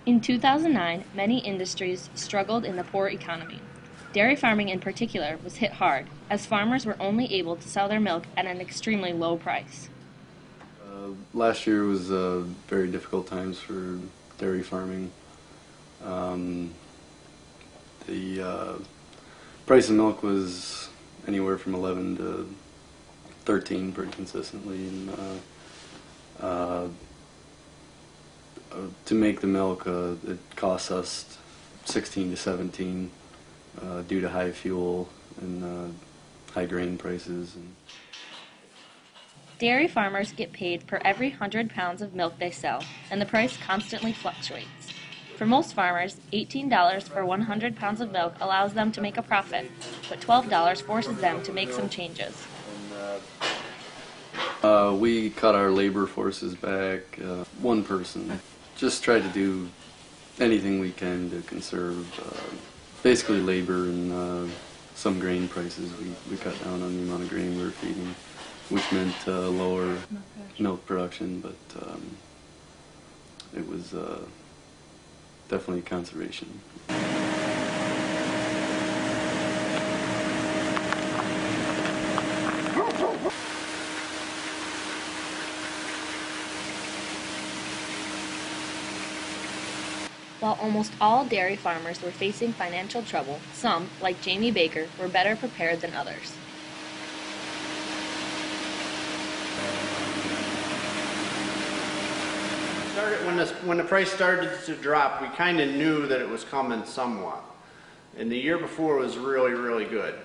In 2009, many industries struggled in the poor economy. Dairy farming in particular was hit hard, as farmers were only able to sell their milk at an extremely low price. Last year was very difficult times for dairy farming. The price of milk was anywhere from 11 to 13 pretty consistently. And, to make the milk, it costs us 16 to 17 due to high fuel and high grain prices. Dairy farmers get paid per every 100 pounds of milk they sell, and the price constantly fluctuates. For most farmers, $18 for 100 pounds of milk allows them to make a profit, but $12 forces them to make some changes. We cut our labor forces back, one person. Just tried to do anything we can to conserve basically labor and some grain prices. We cut down on the amount of grain we were feeding, which meant lower milk production, but it was definitely conservation. While almost all dairy farmers were facing financial trouble, some, like Jamie Baker, were better prepared than others. When the price started to drop, we kind of knew that it was coming somewhat. And the year before was really, really good.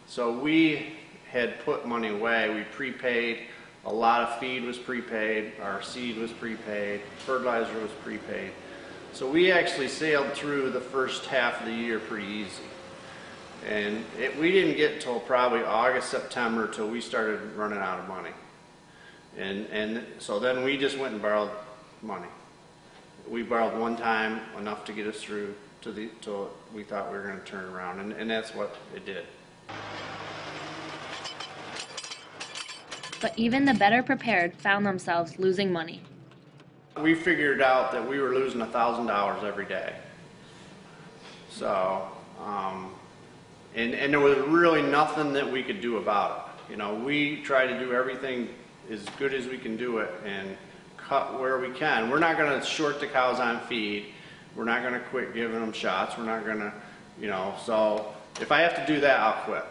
So we had put money away. We prepaid. A lot of feed was prepaid. Our seed was prepaid. Fertilizer was prepaid. So we actually sailed through the first half of the year pretty easy. And we didn't get till probably August, September till we started running out of money. And so then we just went and borrowed money. We borrowed one time enough to get us through till we thought we were going to turn around, and that's what it did. But even the better prepared found themselves losing money. We figured out that we were losing $1,000 every day. So, and there was really nothing that we could do about it. You know, we try to do everything as good as we can do it and cut where we can. We're not going to short the cows on feed. We're not going to quit giving them shots. We're not going to, you know, so if I have to do that, I'll quit.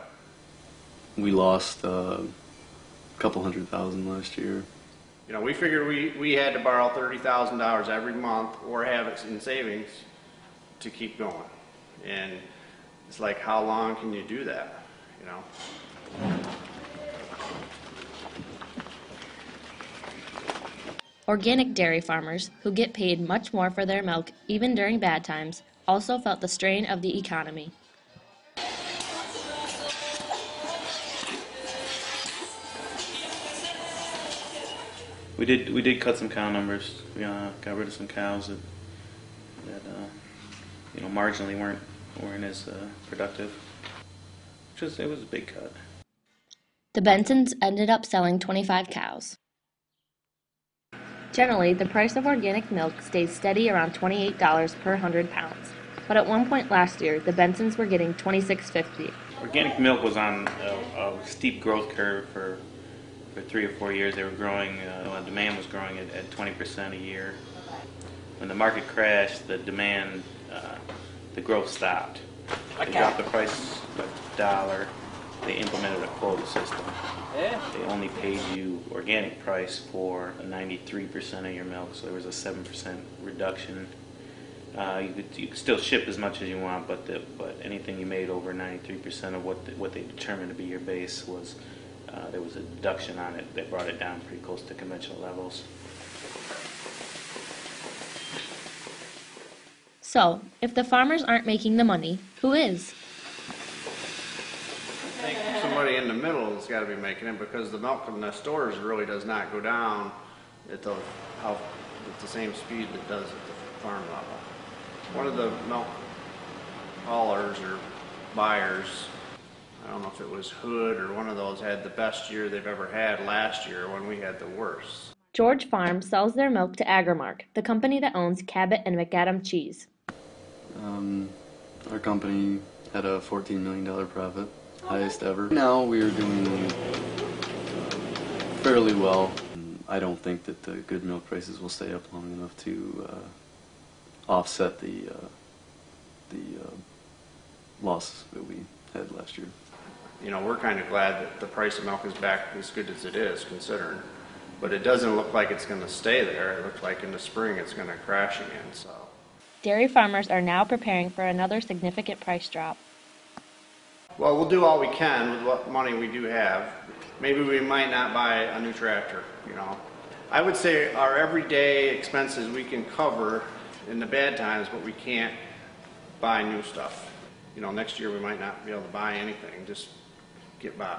We lost a couple $100,000 last year. You know, we figured we had to borrow $30,000 every month or have it in savings to keep going. And it's like, how long can you do that, you know? Organic dairy farmers, who get paid much more for their milk even during bad times, also felt the strain of the economy. We did cut some cow numbers. We got rid of some cows that you know, marginally weren't as productive. It was a big cut. The Bensons ended up selling 25 cows. Generally, the price of organic milk stays steady around $28 per 100 pounds. But at one point last year, the Bensons were getting $26.50. Organic milk was on a steep growth curve for 3 or 4 years. They were growing, demand was growing at 20% a year. When the market crashed, the demand, the growth stopped. They dropped the price a $1. They implemented a quota system. They only paid you organic price for 93% of your milk, so there was a 7% reduction. You could still ship as much as you want, but anything you made over 93% of what they determined to be your base was there was a deduction on it that brought it down pretty close to conventional levels. So, if the farmers aren't making the money, who is? I think somebody in the middle has got to be making it, because the milk in the stores really does not go down at the same speed that it does at the farm level. One of the milk haulers or buyers, I don't know if it was Hood or one of those, had the best year they've ever had last year when we had the worst. George Farm sells their milk to Agrimark, the company that owns Cabot and McAdam cheese. Our company had a $14 million profit, highest ever. Now we are doing fairly well. I don't think that the good milk prices will stay up long enough to offset the loss that we had last year. You know, we're kind of glad that the price of milk is back as good as it is, considering. But it doesn't look like it's going to stay there. It looks like in the spring it's going to crash again. So, Dairy farmers are now preparing for another significant price drop. well, we'll do all we can with what money we do have. Maybe we might not buy a new tractor, you know. I would say our everyday expenses we can cover in the bad times, but we can't buy new stuff. You know, next year we might not be able to buy anything, just get by.